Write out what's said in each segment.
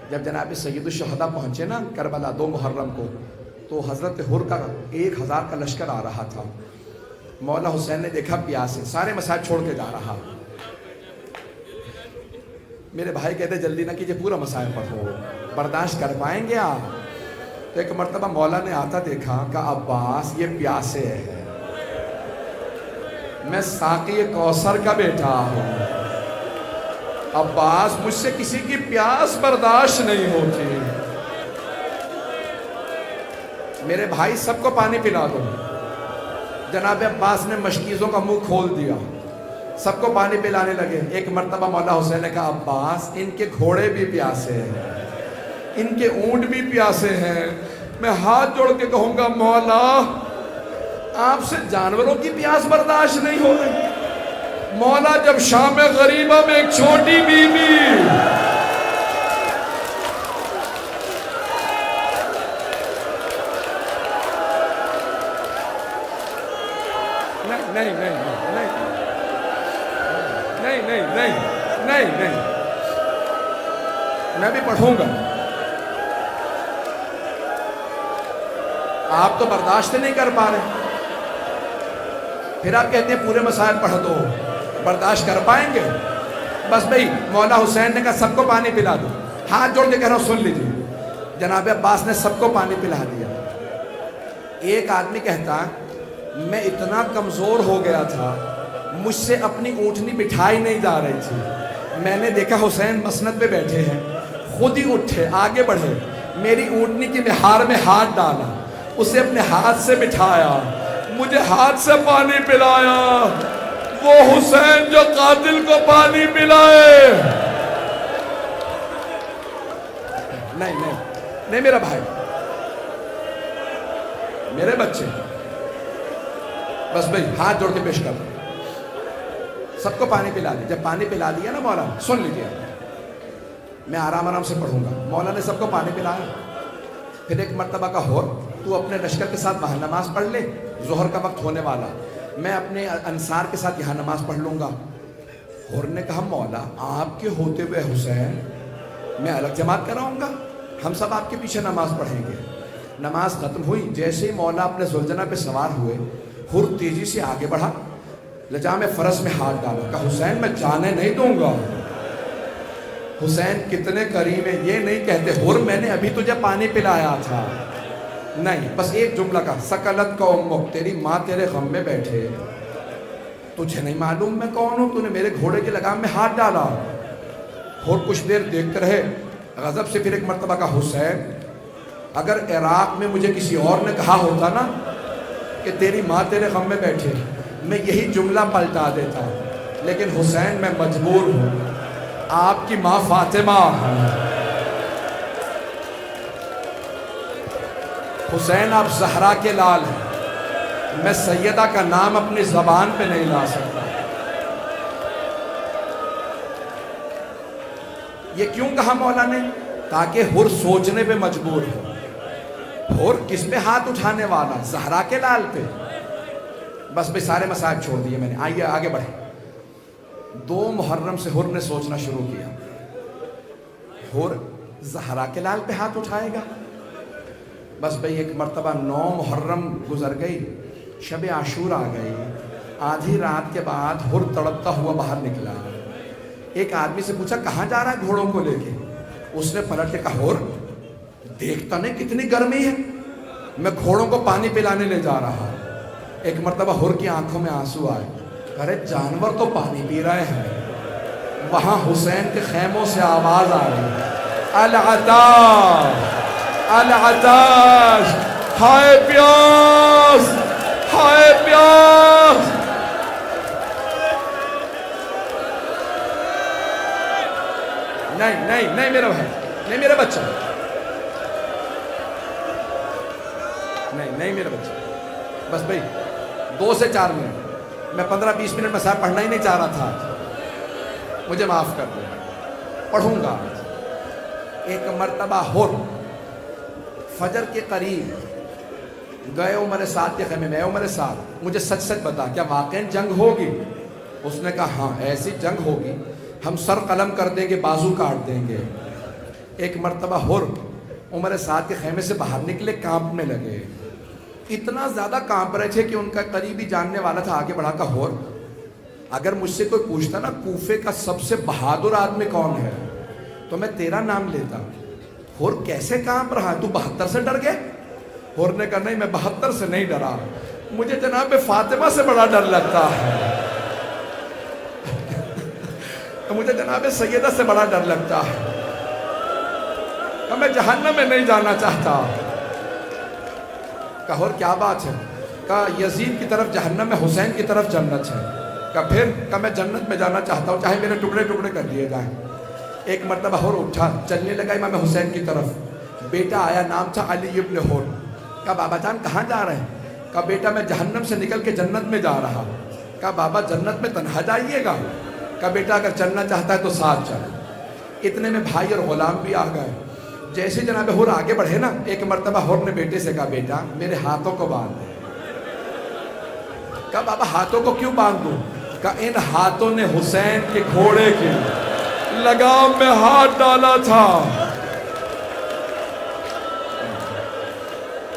جب جناب سید الشہداء پہنچے نا کربلا 2 محرم کو، تو حضرت حر کا 1000 کا لشکر آ رہا تھا۔ مولا حسین نے دیکھا پیاس ہے، سارے مسائل چھوڑ کے جا رہا۔ میرے بھائی کہتے جلدی نہ کیجئے، پورا مسائل پڑھو، برداشت کر پائیں گے آپ؟ تو ایک مرتبہ مولا نے آتا دیکھا کہ عباس یہ پیاسے ہے، میں ساقی کوثر کا بیٹا ہوں، عباس مجھ سے کسی کی پیاس برداشت نہیں ہوتی، میرے بھائی سب کو پانی پلا دو۔ جناب عباس نے مشکیزوں کا منہ کھول دیا، سب کو پانی پلانے لگے۔ ایک مرتبہ مولا حسین نے کہا عباس ان کے گھوڑے بھی پیاسے ہیں، ان کے اونٹ بھی پیاسے ہیں، میں ہاتھ جوڑ کے کہوں گا مولا آپ سے جانوروں کی پیاس برداشت نہیں ہو رہی۔ مولا جب شام غریبہ میں ایک چھوٹی بیوی نہیں نہیں نہیں نہیں نہیں نہیں نہیں نہیں، میں بھی پڑھوں گا، آپ تو برداشت نہیں کر پا رہے، پھر آپ کہتے ہیں پورے مسائل پڑھ دو، برداشت کر پائیں گے؟ بس بھئی مولا حسین نے کہا سب کو پانی پلا دو، ہاتھ جوڑ کے کہہ رہا ہوں سن لیجیے۔ جناب عباس نے سب کو پانی پلا دیا۔ ایک آدمی کہتا میں اتنا کمزور ہو گیا تھا، مجھ سے اپنی اونٹنی بٹھائی نہیں جا رہی تھی، میں نے دیکھا حسین مسند پہ بیٹھے ہیں، خود ہی اٹھے آگے بڑھے، میری اونٹنی کی مہار میں ہاتھ ڈالا، اسے اپنے ہاتھ سے بٹھایا، مجھے ہاتھ سے پانی پلایا، وہ حسین جو قاتل کو پانی پلائے۔ نہیں نہیں نہیں میرا بھائی، میرے بچے، بس بھئی ہاتھ جوڑ کے پیش کر دو، سب کو پانی پلا دیا۔ جب پانی پلا دیا نا مولا، سن لیجیے میں آرام آرام سے پڑھوں گا۔ مولا نے سب کو پانی پلایا، پھر ایک مرتبہ کا ہور تو اپنے لشکر کے ساتھ وہاں نماز پڑھ لے، ظہر کا وقت ہونے والا، میں اپنے انصار کے ساتھ یہاں نماز پڑھ لوں گا۔ ہور نے کہا مولا آپ کے ہوتے ہوئے حسین میں الگ جماعت کراؤں گا، ہم سب آپ کے پیچھے نماز پڑھیں گے۔ نماز ختم ہوئی، جیسے ہی مولا اپنے زلجنہ پہ سوار ہوئے، ہر تیزی سے آگے بڑھا، لجام فرس میں ہاتھ ڈالا، کہا حسین میں جانے نہیں دوں گا۔ حسین کتنے کریم ہیں، یہ نہیں کہتے ہر میں نے ابھی تجھے پانی پلایا تھا، نہیں، بس ایک جملہ کا سکلت کا امک، تیری ماں تیرے غم میں بیٹھے، تجھے نہیں معلوم میں کون ہوں، تو نے میرے گھوڑے کے لگام میں ہاتھ ڈالا۔ اور کچھ دیر دیکھتے رہے، غضب سے پھر ایک مرتبہ کا حسین اگر عراق میں مجھے کسی اور نے کہا ہوتا نا کہ تیری ماں تیرے غم میں بیٹھے، میں یہی جملہ پلٹا دیتا، لیکن حسین میں مجبور ہوں، آپ کی ماں فاطمہ، حسین آپ زہرا کے لال ہیں، میں سیدہ کا نام اپنی زبان پہ نہیں لا سکتا۔ یہ کیوں کہا مولا نے؟ تاکہ ہر سوچنے پہ مجبور ہو، ہر کس پہ ہاتھ اٹھانے والا؟ زہرا کے لال پہ۔ بس بھی سارے مسائل چھوڑ دیے میں نے، آئیے آگے بڑھیں۔ 2 محرم سے ہر نے سوچنا شروع کیا، ہر زہرا کے لال پہ ہاتھ اٹھائے گا؟ بس بھئی ایک مرتبہ 9 محرم گزر گئی، شب عاشور آ گئی، آدھی رات کے بعد ہر تڑپتا ہوا باہر نکلا۔ ایک آدمی سے پوچھا کہاں جا رہا ہے گھوڑوں کو لے کے؟ اس نے پلٹ کے کہا ہر دیکھتا نہیں کتنی گرمی ہے، میں گھوڑوں کو پانی پلانے لے جا رہا۔ ایک مرتبہ ہر کی آنکھوں میں آنسو آئے، ارے جانور تو پانی پی رہے ہیں۔ وہاں حسین کے خیموں سے آواز آ رہی، العطاش العطاش، ہائے پیاس ہائے پیاس۔ نہیں نہیں نہیں میرا بھائی، نہیں میرا بچہ، نہیں نہیں میرا بچہ، بس بھائی 2 سے 4 منٹ، میں 15-20 منٹ میں صاحب پڑھنا ہی نہیں چاہ رہا تھا، مجھے معاف کر دیں، پڑھوں گا۔ ایک مرتبہ ہر فجر کے قریب گئے عمر سعد کے خیمے میں، عمر سعد مجھے سچ سچ بتا کیا واقعی جنگ ہوگی؟ اس نے کہا ہاں ایسی جنگ ہوگی، ہم سر قلم کر دیں گے، بازو کاٹ دیں گے۔ ایک مرتبہ ہر عمر سعد کے خیمے سے باہر نکلے، کانپنے لگے، اتنا زیادہ کانپ رہے تھے کہ ان کا قریبی جاننے والا تھا، آگے بڑھا کہا ہر اگر مجھ سے کوئی پوچھتا نا کوفے کا سب سے بہادر آدمی کون ہے تو میں تیرا نام لیتا۔ ہر کیسے کانپ رہا ہے، تو 72 سے ڈر گئے؟ ہر نے کہا نہیں، میں 72 سے نہیں ڈرا، مجھے جناب فاطمہ سے بڑا ڈر لگتا ہے، مجھے جناب سیدہ سے بڑا ڈر لگتا ہے، کہ میں جہنم میں نہیں جانا چاہتا۔ کہا اور کیا بات ہے؟ کہا یزید کی طرف جہنم میں، حسین کی طرف جنت ہے۔ کہا پھر؟ کہا میں جنت میں جانا چاہتا ہوں، چاہے میرے ٹکڑے ٹکڑے کر دیے جائیں۔ ایک مرتبہ ہور اٹھا، چلنے لگا امام حسین کی طرف، بیٹا آیا، نام تھا علی ابن ہور۔ کہا بابا جان کہاں جا رہے ہیں؟ کہا بیٹا میں جہنم سے نکل کے جنت میں جا رہا۔ کہا بابا جنت میں تنہا جائیے گا؟ کہا بیٹا اگر چلنا چاہتا ہے تو ساتھ چل۔ اتنے میں بھائی اور غلام بھی آ گئے۔ جیسے جناب ہور آگے بڑھے نا، ایک مرتبہ ہور نے بیٹے سے کہا بیٹا میرے ہاتھوں کو باندھ دے۔ کہا بابا ہاتھوں کو کیوں باندھ دوں؟ کہا ان ہاتھوں نے حسین کے گھوڑے کے لگام میں ہاتھ ڈالا تھا،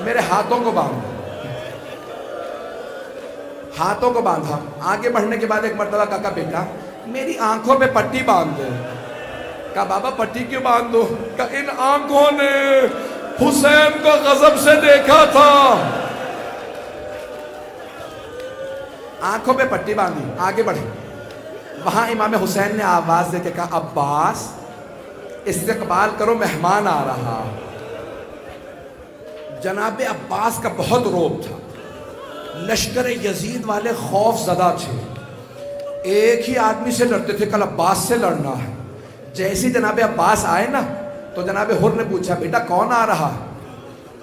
میرے ہاتھوں کو باندھ۔ ہاتھوں کو باندھا۔ آگے بڑھنے کے بعد ایک مرتبہ کہا بیٹا میری آنکھوں پہ پٹی باندھ دے۔ کہا بابا پٹی کیوں باندھ دو؟ کہا ان آنکھوں نے حسین کو غضب سے دیکھا تھا، آنکھوں پہ پٹی باندھی۔ آگے بڑھے، وہاں امام حسین نے آواز دے کے کہا عباس استقبال کرو، مہمان آ رہا۔ جناب عباس کا بہت روب تھا، لشکر یزید والے خوف زدہ تھے، ایک ہی آدمی سے لڑتے تھے، کل عباس سے لڑنا ہے۔ جیسے جناب عباس آئے نا تو جناب ہر نے پوچھا بیٹا کون آ رہا ہے؟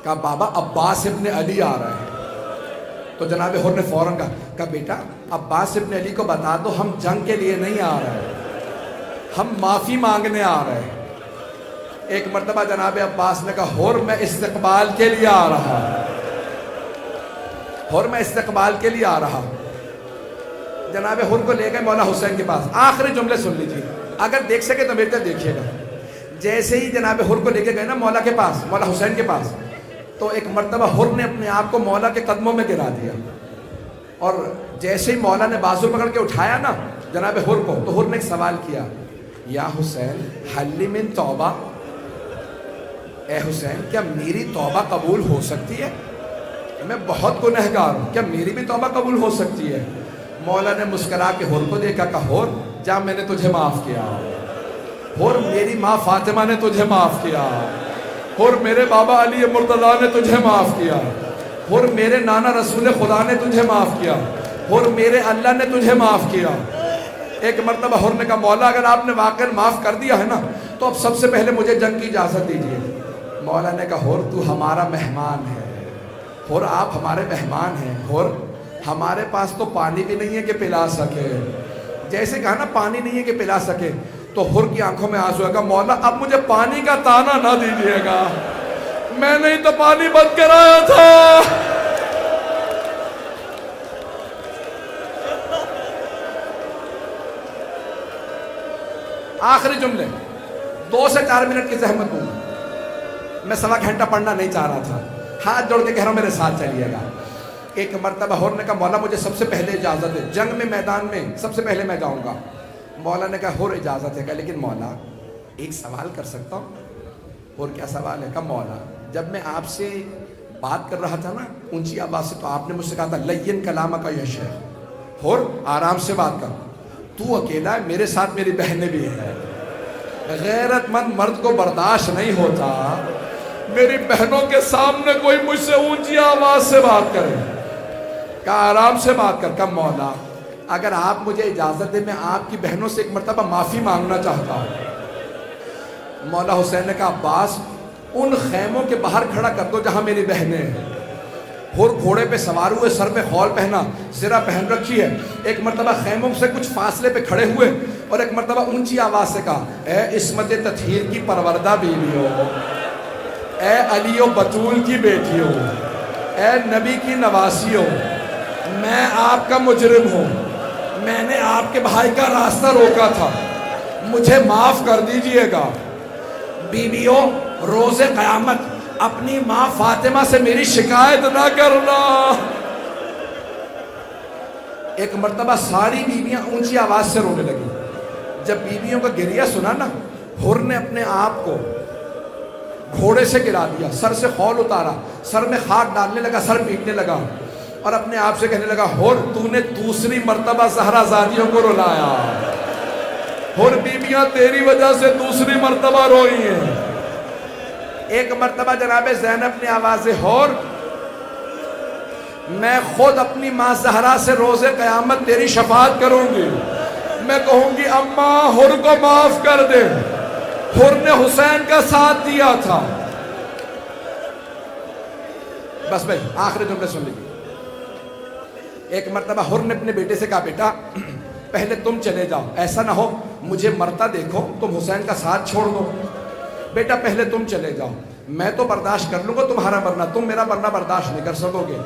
کہا بابا عباس ابن علی آ رہا ہے۔ تو جناب ہر نے فوراً کہا بیٹا عباس ابن علی کو بتا دو ہم جنگ کے لیے نہیں آ رہے، ہم معافی مانگنے آ رہے ہیں۔ ایک مرتبہ جناب عباس نے کہا ہر میں استقبال کے لیے آ رہا، ہر میں استقبال کے لیے آ رہا۔ جناب ہر کو لے گئے مولا حسین کے پاس۔ آخری جملے سن لیجیے، اگر دیکھ سکے تو میرے طرف دیکھیے گا۔ جیسے ہی جناب ہر کو لے کے گئے نا مولا کے پاس، مولا حسین کے پاس، تو ایک مرتبہ ہر نے اپنے آپ کو مولا کے قدموں میں گرا دیا، اور جیسے ہی مولا نے بازو پکڑ کے اٹھایا نا جناب ہر کو، تو ہر نے ایک سوال کیا، یا حسین حل من توبہ، اے حسین کیا میری توبہ قبول ہو سکتی ہے؟ میں بہت گنہگار ہوں، کیا میری بھی توبہ قبول ہو سکتی ہے؟ مولا نے مسکرا کے ہر کو دیکھا، کہا ہر جا میں نے تجھے معاف کیا، ہر میری ماں فاطمہ نے تجھے معاف کیا، ہر میرے بابا علی مرتضیٰ نے تجھے معاف کیا، ہر میرے نانا رسول خدا نے تجھے معاف کیا، ہر میرے اللہ نے تجھے معاف کیا۔ ایک مرتبہ ہر نے کہا مولا اگر آپ نے واقعا معاف کر دیا ہے نا تو اب سب سے پہلے مجھے جنگ کی اجازت دیجیے۔ مولا نے کہا ہر تو ہمارا مہمان ہے، ہر آپ ہمارے مہمان ہیں، ہر ہمارے پاس تو پانی بھی نہیں ہے کہ پلا سکے۔ جیسے کہا نا پانی نہیں ہے کہ پلا سکے، تو ہر کی آنکھوں میں آنسو ہے، کہا مولا اب مجھے پانی کا تانا نہ دیجیے گا، میں نے تو پانی بند کرایا تھا۔ آخری جملے 2 سے 4 منٹ کی زحمت دوں، میں 1.25 گھنٹہ پڑھنا نہیں چاہ رہا تھا، ہاتھ جوڑ کے کہہ رہا ہوں میرے ساتھ چلیے گا۔ ایک مرتبہ ہر نے کہا مولا مجھے سب سے پہلے اجازت ہے، جنگ میں میدان میں سب سے پہلے میں جاؤں گا۔ مولا نے کہا ہر اجازت ہے، کہا لیکن مولا ایک سوال کر سکتا ہوں؟ اور کیا سوال ہے؟ کہا مولا جب میں آپ سے بات کر رہا تھا نا اونچی آواز سے، تو آپ نے مجھ سے کہا تھا لین کلامک یا شیخ، ہر آرام سے بات کر، تو اکیلا ہے، میرے ساتھ میری بہنیں بھی ہیں، غیرت مند مرد کو برداشت نہیں ہوتا میری بہنوں کے سامنے کوئی مجھ سے اونچی آواز سے بات کرے۔ کہا آرام سے بات کر۔ کہا مولا اگر آپ مجھے اجازت دیں میں آپ کی بہنوں سے ایک مرتبہ معافی مانگنا چاہتا ہوں۔ مولا حسین نے کہا عباس ان خیموں کے باہر کھڑا کر دو جہاں میری بہنیں ہیں۔ ہر گھوڑے پہ سوار ہوئے، سر پہ خول پہنا، زرہ پہن رکھی ہے، ایک مرتبہ خیموں سے کچھ فاصلے پہ کھڑے ہوئے اور ایک مرتبہ اونچی آواز سے کہا اے عصمت تطہیر کی پروردہ بیویوں، اے علی و بطول کی بیٹیوں، اے نبی کی نواسیوں، میں آپ کا مجرم ہوں، میں نے آپ کے بھائی کا راستہ روکا تھا، مجھے معاف کر دیجئے گا۔ بیویوں روز قیامت اپنی ماں فاطمہ سے میری شکایت نہ کرنا. ایک مرتبہ ساری بیویاں اونچی آواز سے رونے لگی. جب بیویوں کا گریہ سنا نا، حر نے اپنے آپ کو گھوڑے سے گرا دیا، سر سے خول اتارا، سر میں خاک ڈالنے لگا، سر پیٹنے لگا اور اپنے آپ سے کہنے لگا، حر تو نے دوسری مرتبہ زہرا زادیوں کو رلایا. حر بیویاں تیری وجہ سے دوسری مرتبہ روئی ہیں. ایک مرتبہ جناب زینب نے آواز حر، میں خود اپنی ماں زہرا سے روز قیامت تیری شفاعت کروں گی. میں کہوں گی اماں حر کو معاف کر دے، حر نے حسین کا ساتھ دیا تھا. بس بھائی آخری جملے سن لیجیے. ایک مرتبہ حر نے اپنے بیٹے سے کہا، بیٹا پہلے تم چلے جاؤ، ایسا نہ ہو مجھے مرتا دیکھو تم حسین کا ساتھ چھوڑ دو. بیٹا پہلے تم چلے جاؤ، میں تو برداشت کر لوں گا تمہارا مرنا، تم میرا مرنا برداشت نہیں کر سکو گے.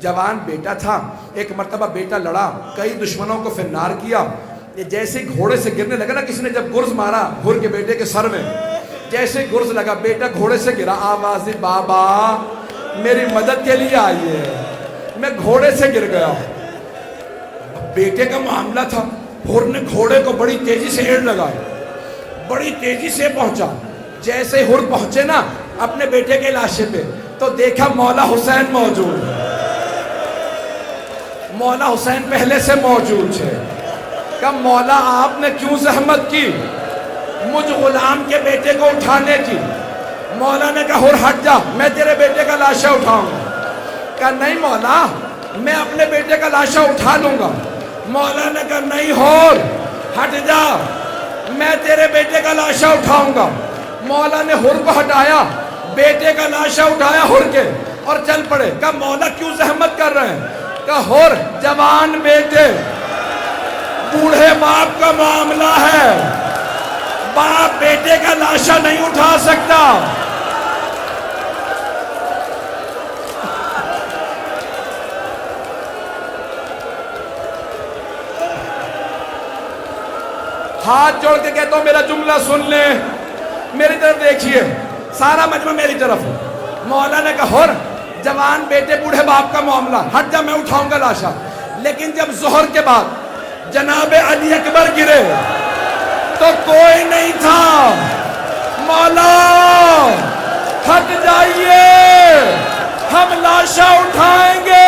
جوان بیٹا تھا. ایک مرتبہ بیٹا لڑا، کئی دشمنوں کو فنار کیا. یہ جیسے گھوڑے سے گرنے لگا نا، کسی نے جب گرز مارا حر کے بیٹے کے سر میں، جیسے گرز لگا بیٹا گھوڑے سے گرا. آواز بابا میری مدد کے لیے آئیے، میں گھوڑے سے گر گیا. بیٹے کا معاملہ تھا. حر نے گھوڑے کو بڑی تیزی سے ایڑ لگائی، بڑی تیزی سے پہنچا. جیسے حر پہنچے نا اپنے بیٹے کے لاشے پہ، تو دیکھا مولا حسین موجود. مولا حسین پہلے سے موجود ہے. کہ مولا آپ نے کیوں زحمت کی مجھ غلام کے بیٹے کو اٹھانے کی؟ مولا نے کہا حر ہٹ جا، میں تیرے بیٹے کا لاشا اٹھاؤں گا. کہا نہیں مولا، میں اپنے بیٹے کا لاشا اٹھا لوں گا. مولا نے کہا نہیں حر ہٹ جا، میں تیرے بیٹے کا لاشا اٹھاؤں گا. مولا نے حر کو ہٹایا، بیٹے کا لاشا اٹھایا حر کے اور چل پڑے. کہا مولا کیوں زحمت کر رہے ہیں؟ کہا حر جوان بیٹے، بوڑھے باپ کا معاملہ ہے، باپ بیٹے کا لاشا نہیں اٹھا سکتا. ہاتھ جوڑ کے کہتا ہوں میرا جملہ سن لیں، میری طرف دیکھیے، سارا مجمع میری طرف ہے. مولا نے کہا حر جوان بیٹے بوڑھے باپ کا معاملہ، ہٹ جا میں اٹھاؤں گا لاشا. لیکن جب ظہر کے بعد جناب علی اکبر گرے تو کوئی نہیں تھا. مولا ہٹ جائیے، ہم لاشا اٹھائیں گے.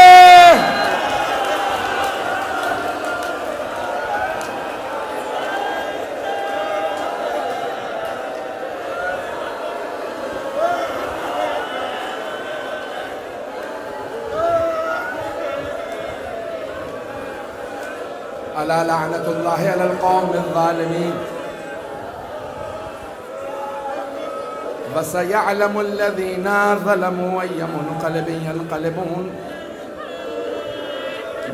الا لعنت اللہ علی القوم الظالمین وسيعلم الذین ظلموا أي منقلب ينقلبون.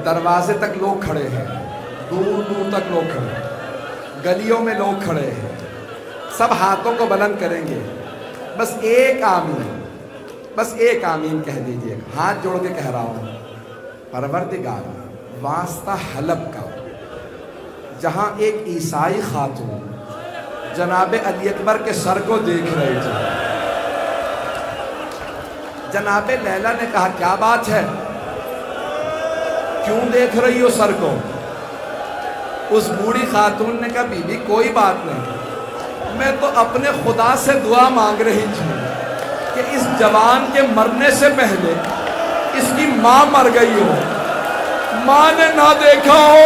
دروازے تک لوگ کھڑے ہیں، دور دور تک لوگ کھڑے ہیں، گلیوں میں لوگ کھڑے ہیں، سب ہاتھوں کو بلند کریں گے. بس ایک آمین، بس ایک آمین کہہ دیجئے. ہاتھ جوڑ کے کہہ رہا ہوں، پروردگار واسطہ حلب کا، جہاں ایک عیسائی خاتون جناب علی اکبر کے سر کو دیکھ رہی تھی. جناب لیلا نے کہا کیا بات ہے، کیوں دیکھ رہی ہو سر کو؟ اس بوڑھی خاتون نے کہا بی بی کوئی بات نہیں، میں تو اپنے خدا سے دعا مانگ رہی تھی کہ اس جوان کے مرنے سے پہلے اس کی ماں مر گئی ہو، ماں نے نہ دیکھا ہو.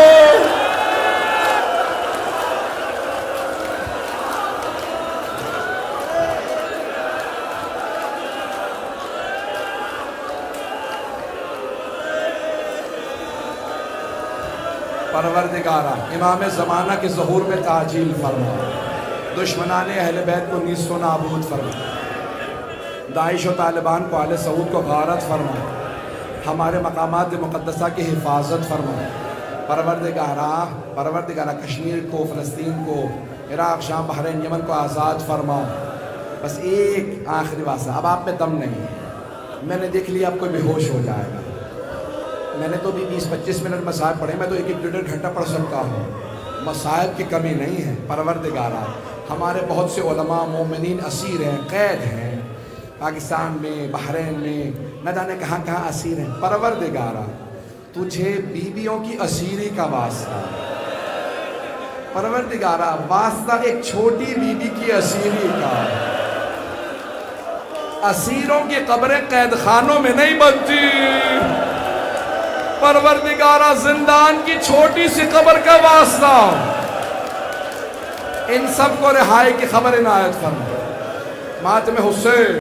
پروردگارہ امام زمانہ کے ظہور میں تعجیل فرما، دشمنان اہل بیت کو نیست و نابود فرما، داعش و طالبان کو آل سعود کو غارت فرما، ہمارے مقامات مقدسہ کی حفاظت فرما. پروردگارہ کشمیر کو، فلسطین کو، عراق، شام، بحرین، یمن کو آزاد فرما. بس ایک آخری واسطہ، اب آپ میں دم نہیں ہے، میں نے دیکھ لیا اب کوئی بے ہوش ہو جائے گا. میں نے تو بھی 20-25 منٹ مصائب پڑھے، میں تو ایک 1-1.5 گھنٹہ پڑھ سکتا ہوں. مصائب کی کمی نہیں ہے. پروردگارہ ہمارے بہت سے علماء مومنین اسیر ہیں، قید ہیں، پاکستان میں، بحرین میں، نہ جانے کہاں کہاں اسیر ہیں۔ پروردگارا تجھے بیویوں کی اسیری کا واسطہ، پروردگارا واسطہ ایک چھوٹی بیوی کی اسیری کا۔ اسیروں کی قبریں قید خانوں میں نہیں بنتی، پروردگارا زندان کی چھوٹی سی قبر کا واسطہ ان سب کو رہائی کی خبر عنایت فرما۔ ماتم حسین